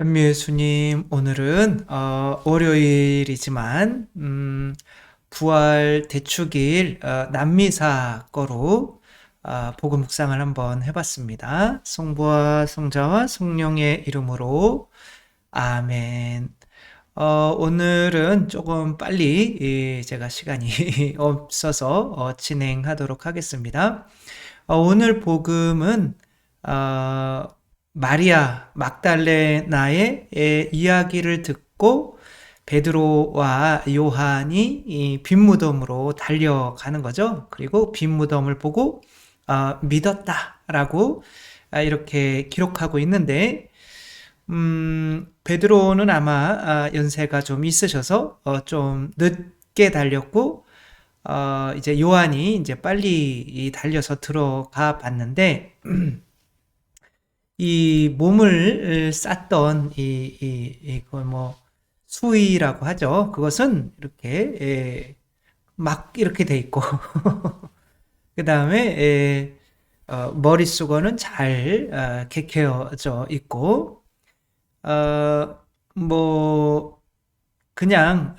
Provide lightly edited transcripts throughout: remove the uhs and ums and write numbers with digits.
현미 예수님, 오늘은 월요일이지만 부활 대축일 남미사 거로 복음 묵상을 한번 해봤습니다. 성부와 성자와 성령의 이름으로 아멘. 오늘은 조금 빨리 제가 시간이 없어서 진행하도록 하겠습니다. 오늘 복음은 어, 마리아 막달레나의 이야기를 듣고 베드로와 요한이 이 빈무덤으로 달려가는 거죠. 그리고 빈무덤을 보고 믿었다라고 이렇게 기록하고 있는데, 베드로는 아마 연세가 좀 있으셔서 좀 늦게 달렸고, 이제 요한이 이제 빨리 달려서 들어가 봤는데, 이 몸을 쌌던 이걸 뭐 수의라고 하죠. 그것은 이렇게 막 이렇게 돼 있고 그 다음에 머리 수건은 잘 개켜져 있고 뭐 그냥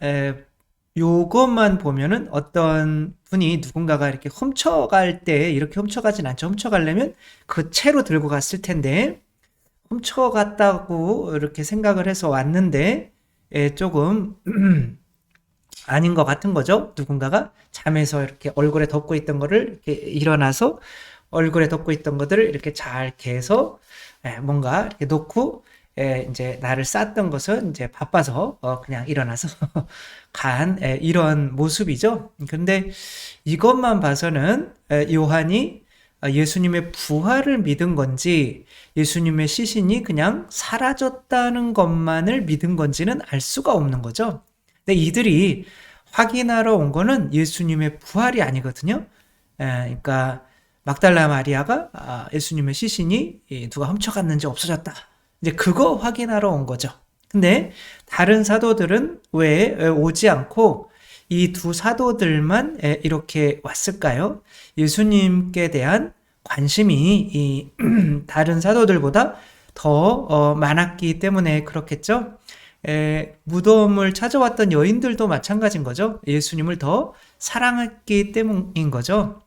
요것만 보면은 어떤 분이 누군가가 이렇게 훔쳐갈 때 이렇게 훔쳐가진 않죠. 훔쳐가려면 그 채로 들고 갔을 텐데 훔쳐갔다고 이렇게 생각을 해서 왔는데 조금 아닌 것 같은 거죠. 누군가가 잠에서 이렇게 얼굴에 덮고 있던 거를 이렇게 일어나서 얼굴에 덮고 있던 것들을 이렇게 잘 개서 뭔가 이렇게 놓고 이제 나를 쌌던 것은 이제 바빠서 그냥 일어나서 간 이런 모습이죠. 근데 이것만 봐서는 요한이 예수님의 부활을 믿은 건지 예수님의 시신이 그냥 사라졌다는 것만을 믿은 건지는 알 수가 없는 거죠. 근데 이들이 확인하러 온 거는 예수님의 부활이 아니거든요. 그러니까 막달라 마리아가 예수님의 시신이 누가 훔쳐갔는지 없어졌다. 이제 그거 확인하러 온 거죠. 근데 다른 사도들은 왜 오지 않고 이 두 사도들만 이렇게 왔을까요? 예수님께 대한 관심이 이 다른 사도들보다 더 많았기 때문에 그렇겠죠. 무덤을 찾아왔던 여인들도 마찬가지인 거죠. 예수님을 더 사랑했기 때문인 거죠.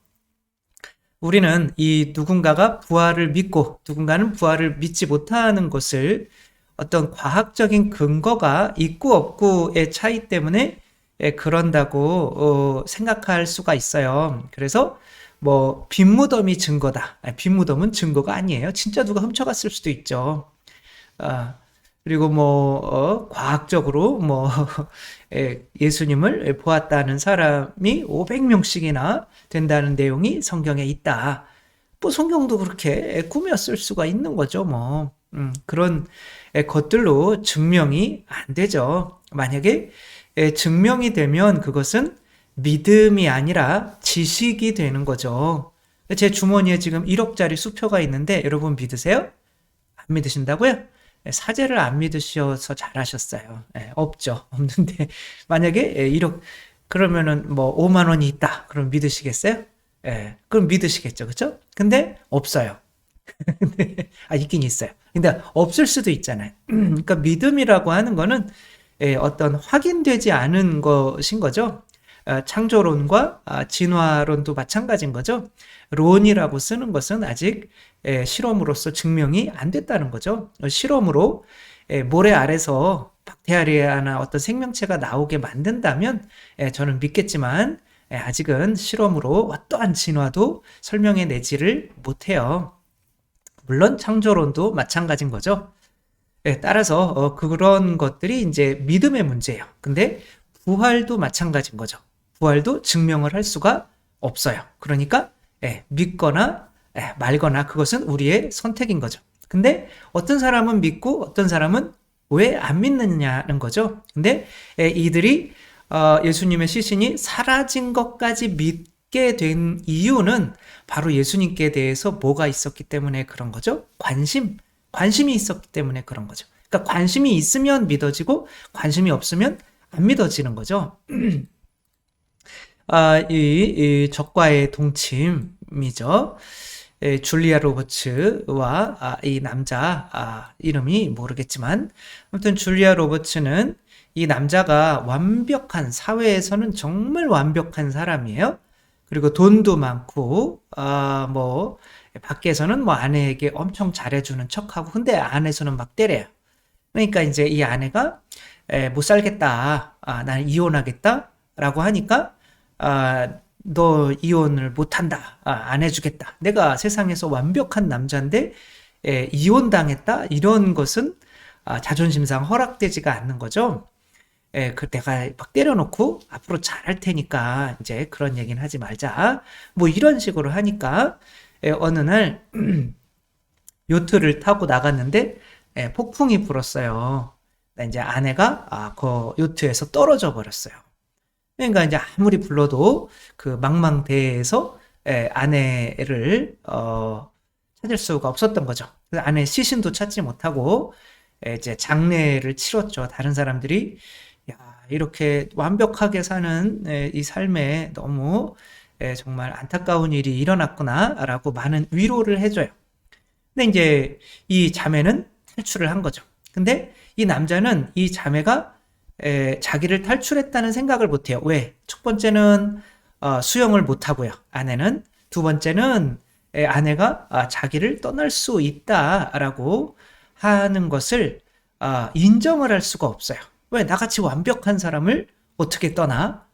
우리는 이 누군가가 부활을 믿고 누군가는 부활을 믿지 못하는 것을 어떤 과학적인 근거가 있고 없고의 차이 때문에 그런다고 생각할 수가 있어요. 그래서 뭐 빈무덤이 증거다. 빈무덤은 증거가 아니에요. 진짜 누가 훔쳐갔을 수도 있죠. 아, 그리고 뭐 과학적으로 뭐 예수님을 보았다는 사람이 500명씩이나 된다는 내용이 성경에 있다. 뭐 성경도 그렇게 꾸몄을 수가 있는 거죠. 뭐 그런 것들로 증명이 안 되죠. 만약에 증명이 되면 그것은 믿음이 아니라 지식이 되는 거죠. 제 주머니에 지금 1억짜리 수표가 있는데 여러분 믿으세요? 안 믿으신다고요? 사제를 안 믿으셔서 잘하셨어요. 없죠. 없는데 만약에 1억 그러면은 뭐 5만 원이 있다. 그럼 믿으시겠어요? 그럼 믿으시겠죠. 그렇죠? 근데 없어요. 있긴 있어요. 근데 없을 수도 있잖아요. 그러니까 믿음이라고 하는 거는 어떤 확인되지 않은 것인 거죠. 창조론과 진화론도 마찬가지인 거죠. 론이라고 쓰는 것은 아직 실험으로서 증명이 안 됐다는 거죠. 실험으로 모래 아래서 박테리아나 어떤 생명체가 나오게 만든다면 저는 믿겠지만 아직은 실험으로 어떠한 진화도 설명해 내지를 못해요. 물론 창조론도 마찬가지인 거죠. 따라서 그런 것들이 이제 믿음의 문제예요. 근데 부활도 마찬가지인 거죠. 부활도 증명을 할 수가 없어요. 그러니까 믿거나 말거나 그것은 우리의 선택인 거죠. 근데 어떤 사람은 믿고 어떤 사람은 왜 안 믿느냐는 거죠. 근데 이들이 예수님의 시신이 사라진 것까지 믿게 된 이유는 바로 예수님께 대해서 뭐가 있었기 때문에 그런 거죠. 관심이 있었기 때문에 그런 거죠. 그러니까 관심이 있으면 믿어지고 관심이 없으면 안 믿어지는 거죠. 이 적과의 동침이죠. 줄리아 로버츠와 이 남자 이름이 모르겠지만 아무튼 줄리아 로버츠는 이 남자가 완벽한 사회에서는 정말 완벽한 사람이에요. 그리고 돈도 많고 뭐 밖에서는 뭐 아내에게 엄청 잘해주는 척하고 근데 안에서는 막 때려요. 그러니까 이제 이 아내가 못 살겠다. 난 이혼하겠다라고 하니까 너 이혼을 못한다. 안 해주겠다. 내가 세상에서 완벽한 남자인데 이혼당했다? 이런 것은 자존심상 허락되지가 않는 거죠. 그 내가 막 때려놓고 앞으로 잘할 테니까 이제 그런 얘기는 하지 말자. 뭐 이런 식으로 하니까 어느 날 요트를 타고 나갔는데 폭풍이 불었어요. 이제 아내가 그 요트에서 떨어져 버렸어요. 그러니까 이제 아무리 불러도 그 망망대해에서 아내를 찾을 수가 없었던 거죠. 그래서 아내 시신도 찾지 못하고 이제 장례를 치렀죠. 다른 사람들이 야, 이렇게 완벽하게 사는 이 삶에 너무 정말 안타까운 일이 일어났구나라고 많은 위로를 해줘요. 근데 이제 이 자매는 탈출을 한 거죠. 근데 이 남자는 이 자매가 자기를 탈출했다는 생각을 못해요. 왜? 첫 번째는 수영을 못하고요. 아내는. 두 번째는 아내가 자기를 떠날 수 있다라고 하는 것을 인정을 할 수가 없어요. 왜? 나같이 완벽한 사람을 어떻게 떠나?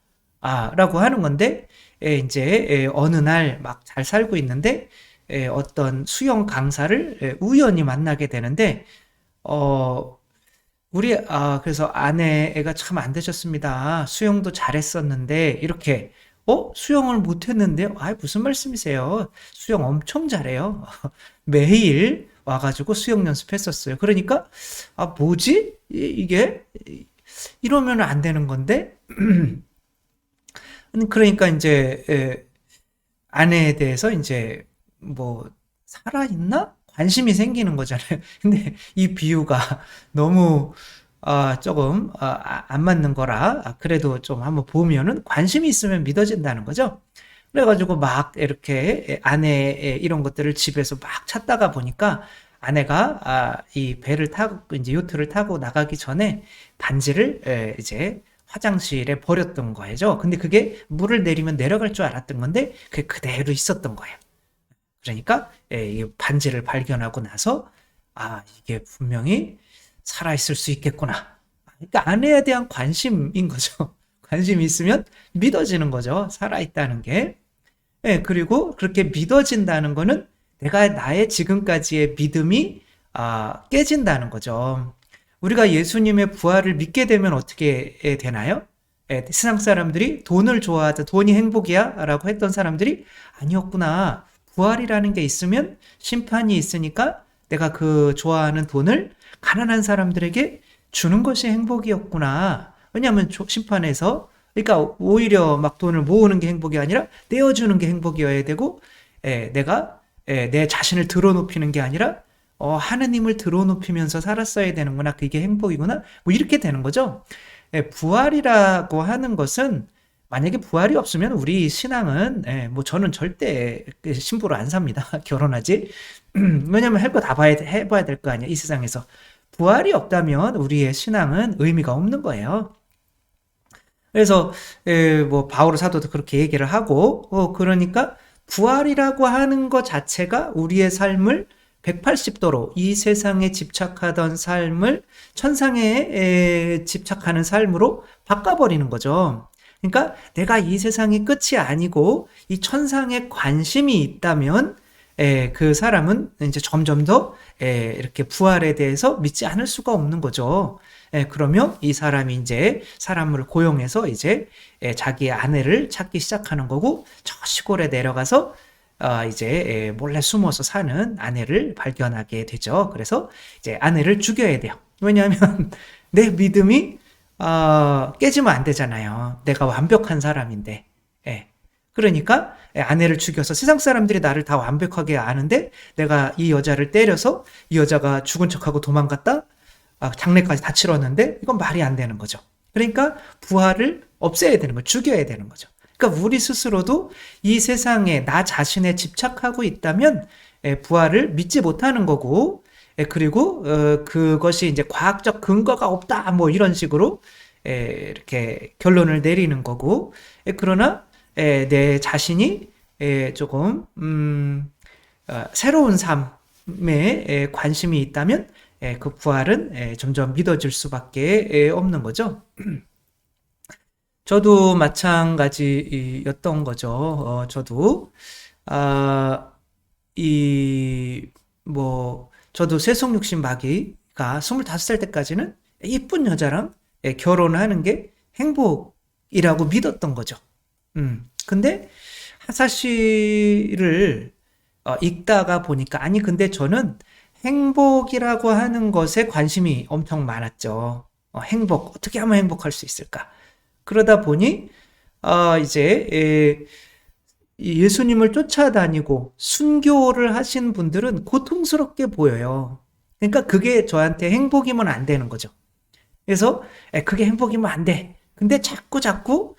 라고 하는 건데 이제 어느 날 막 잘 살고 있는데 어떤 수영 강사를 우연히 만나게 되는데 그래서 아내가 참 안 되셨습니다. 수영도 잘했었는데 이렇게 수영을 못했는데 무슨 말씀이세요? 수영 엄청 잘해요. 매일 와가지고 수영 연습했었어요. 그러니까 뭐지? 이게 이러면 안 되는 건데 그러니까 이제 아내에 대해서 이제 뭐 살아있나? 관심이 생기는 거잖아요. 근데 이 비유가 너무 조금 안 맞는 거라 그래도 좀 한번 보면은 관심이 있으면 믿어진다는 거죠. 그래가지고 막 이렇게 아내의 이런 것들을 집에서 막 찾다가 보니까 아내가 이 배를 타고 이제 요트를 타고 나가기 전에 반지를 이제 화장실에 버렸던 거죠. 근데 그게 물을 내리면 내려갈 줄 알았던 건데 그게 그대로 있었던 거예요. 그러니까 이 반지를 발견하고 나서 이게 분명히 살아있을 수 있겠구나. 그러니까 아내에 대한 관심인 거죠. 관심이 있으면 믿어지는 거죠. 살아있다는 게. 그리고 그렇게 믿어진다는 거는 내가 나의 지금까지의 믿음이 깨진다는 거죠. 우리가 예수님의 부활을 믿게 되면 어떻게 되나요? 세상 사람들이 돈을 좋아하자 돈이 행복이야 라고 했던 사람들이 아니었구나. 부활이라는 게 있으면 심판이 있으니까 내가 그 좋아하는 돈을 가난한 사람들에게 주는 것이 행복이었구나. 왜냐하면 심판에서 그러니까 오히려 막 돈을 모으는 게 행복이 아니라 떼어주는 게 행복이어야 되고 내가 내 자신을 드러높이는 게 아니라 하느님을 드러높이면서 살았어야 되는구나. 그게 행복이구나. 뭐 이렇게 되는 거죠. 부활이라고 하는 것은 만약에 부활이 없으면 우리 신앙은 뭐 저는 절대 신부로 안 삽니다. 결혼하지. 왜냐면 할 거 다 해봐야 될 거 아니야. 이 세상에서. 부활이 없다면 우리의 신앙은 의미가 없는 거예요. 그래서 뭐 바울 사도도 그렇게 얘기를 하고 그러니까 부활이라고 하는 것 자체가 우리의 삶을 180도로 이 세상에 집착하던 삶을 천상에 집착하는 삶으로 바꿔버리는 거죠. 그러니까 내가 이 세상이 끝이 아니고 이 천상에 관심이 있다면 그 사람은 이제 점점 더 이렇게 부활에 대해서 믿지 않을 수가 없는 거죠. 그러면 이 사람이 이제 사람을 고용해서 이제 자기의 아내를 찾기 시작하는 거고 저 시골에 내려가서 이제 몰래 숨어서 사는 아내를 발견하게 되죠. 그래서 이제 아내를 죽여야 돼요. 왜냐하면 내 믿음이 깨지면 안 되잖아요. 내가 완벽한 사람인데. 그러니까 아내를 죽여서 세상 사람들이 나를 다 완벽하게 아는데 내가 이 여자를 때려서 이 여자가 죽은 척하고 도망갔다? 장례까지 다 치렀는데 이건 말이 안 되는 거죠. 그러니까 부활을 없애야 되는 거죠. 죽여야 되는 거죠. 그러니까 우리 스스로도 이 세상에 나 자신에 집착하고 있다면 부활을 믿지 못하는 거고, 그리고 그것이 이제 과학적 근거가 없다 뭐 이런 식으로 이렇게 결론을 내리는 거고, 그러나 내 자신이 조금 새로운 삶에 관심이 있다면 그 부활은 점점 믿어질 수밖에 없는 거죠. 저도 마찬가지였던 거죠. 저도 저도 쇠속육신 마귀가 25살 때까지는 이쁜 여자랑 결혼하는 게 행복이라고 믿었던 거죠. 근데 사실을 읽다가 보니까, 아니, 근데 저는 행복이라고 하는 것에 관심이 엄청 많았죠. 행복, 어떻게 하면 행복할 수 있을까? 그러다 보니, 이제, 예수님을 쫓아다니고 순교를 하신 분들은 고통스럽게 보여요. 그러니까 그게 저한테 행복이면 안 되는 거죠. 그래서 그게 행복이면 안 돼. 근데 자꾸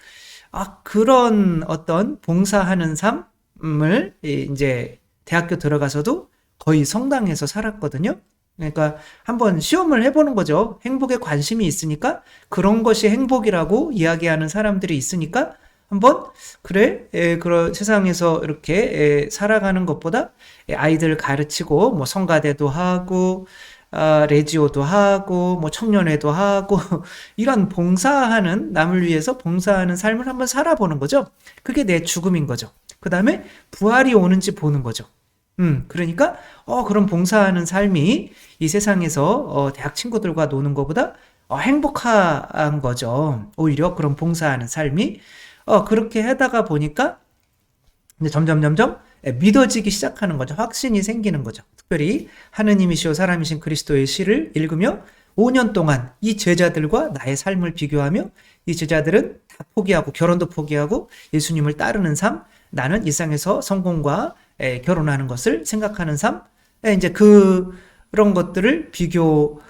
그런 어떤 봉사하는 삶을 이제 대학교 들어가서도 거의 성당에서 살았거든요. 그러니까 한번 시험을 해보는 거죠. 행복에 관심이 있으니까, 그런 것이 행복이라고 이야기하는 사람들이 있으니까 한번, 그래, 그런 세상에서 이렇게 살아가는 것보다 아이들 가르치고 뭐 성가대도 하고 레지오도 하고 뭐 청년회도 하고 이런 봉사하는, 남을 위해서 봉사하는 삶을 한번 살아보는 거죠. 그게 내 죽음인 거죠. 그 다음에 부활이 오는지 보는 거죠. 그러니까 그런 봉사하는 삶이 이 세상에서 대학 친구들과 노는 것보다 행복한 거죠. 오히려 그런 봉사하는 삶이 그렇게 하다가 보니까 이제 점점 믿어지기 시작하는 거죠. 확신이 생기는 거죠. 특별히 하느님이시오 사람이신 그리스도의 시를 읽으며 5년 동안 이 제자들과 나의 삶을 비교하며, 이 제자들은 다 포기하고 결혼도 포기하고 예수님을 따르는 삶, 나는 일상에서 성공과 결혼하는 것을 생각하는 삶, 이제 그런 것들을 비교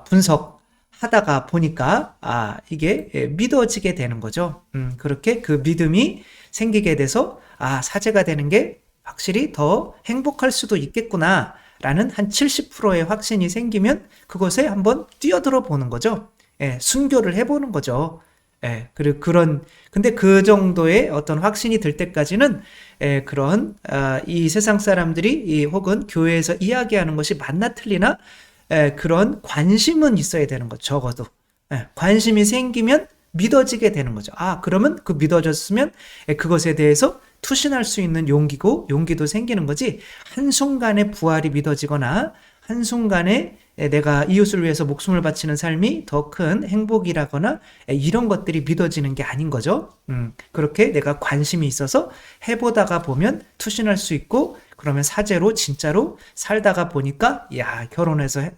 분석하다가 보니까 이게 믿어지게 되는 거죠. 그렇게 그 믿음이 생기게 돼서 사제가 되는 게 확실히 더 행복할 수도 있겠구나 라는 한 70%의 확신이 생기면 그것에 한번 뛰어들어 보는 거죠. 순교를 해보는 거죠. 근데 그 정도의 어떤 확신이 들 때까지는 그런 이 세상 사람들이 혹은 교회에서 이야기하는 것이 맞나 틀리나 그런 관심은 있어야 되는 거죠. 적어도 관심이 생기면 믿어지게 되는 거죠. 그러면 그 믿어졌으면 그것에 대해서 투신할 수 있는 용기도 생기는 거지, 한순간에 부활이 믿어지거나 한순간에 내가 이웃을 위해서 목숨을 바치는 삶이 더 큰 행복이라거나 이런 것들이 믿어지는 게 아닌 거죠. 그렇게 내가 관심이 있어서 해보다가 보면 투신할 수 있고, 그러면 사제로 진짜로 살다가 보니까 결혼해서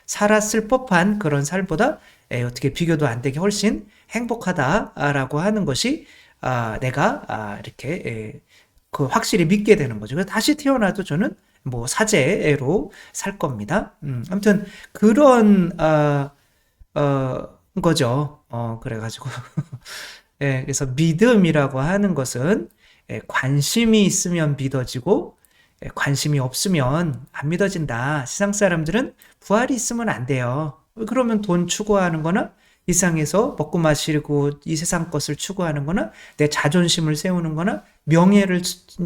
살았을 법한 그런 삶보다 어떻게 비교도 안 되게 훨씬 행복하다라고 하는 것이 내가 이렇게 그 확실히 믿게 되는 거죠. 그래서 다시 태어나도 저는 뭐 사제로 살 겁니다. 아무튼 그런 거죠. 그래가지고 그래서 믿음이라고 하는 것은 관심이 있으면 믿어지고 관심이 없으면 안 믿어진다. 세상 사람들은 부활이 있으면 안 돼요. 그러면 돈 추구하는 거나 일상에서 먹고 마시고 이 세상 것을 추구하는 거나 내 자존심을 세우는 거나 명예를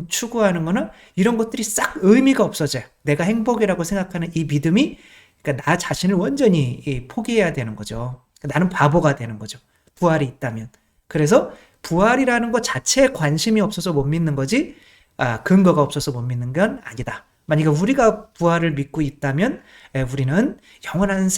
추구하는 거나 이런 것들이 싹 의미가 없어져요. 내가 행복이라고 생각하는 이 믿음이, 그러니까 나 자신을 완전히 포기해야 되는 거죠. 나는 바보가 되는 거죠. 부활이 있다면. 그래서 부활이라는 것 자체에 관심이 없어서 못 믿는 거지, 근거가 없어서 못 믿는 건 아니다. 만약에 우리가 부활을 믿고 있다면 우리는 영원한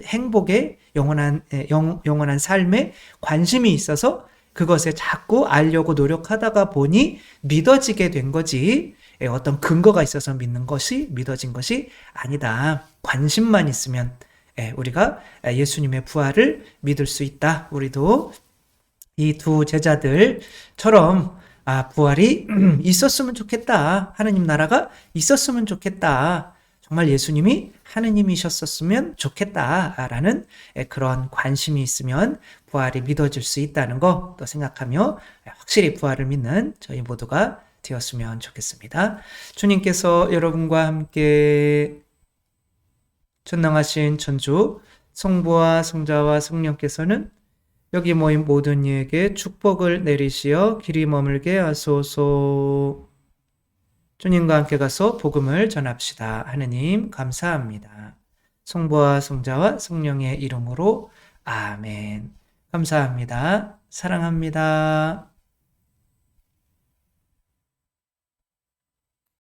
행복에 영원한 삶에 관심이 있어서 그것에 자꾸 알려고 노력하다가 보니 믿어지게 된 거지, 어떤 근거가 있어서 믿어진 것이 아니다. 관심만 있으면 우리가 예수님의 부활을 믿을 수 있다. 우리도 이 두 제자들처럼 부활이 있었으면 좋겠다. 하느님 나라가 있었으면 좋겠다. 정말 예수님이 하느님이셨었으면 좋겠다라는 그런 관심이 있으면 부활이 믿어질 수 있다는 거 또 생각하며 확실히 부활을 믿는 저희 모두가 되었으면 좋겠습니다. 주님께서 여러분과 함께 전능하신 천주 성부와 성자와 성령께서는 여기 모인 모든 이에게 축복을 내리시어 길이 머물게 하소서. 주님과 함께 가서 복음을 전합시다. 하느님 감사합니다. 성부와 성자와 성령의 이름으로 아멘. 감사합니다. 사랑합니다.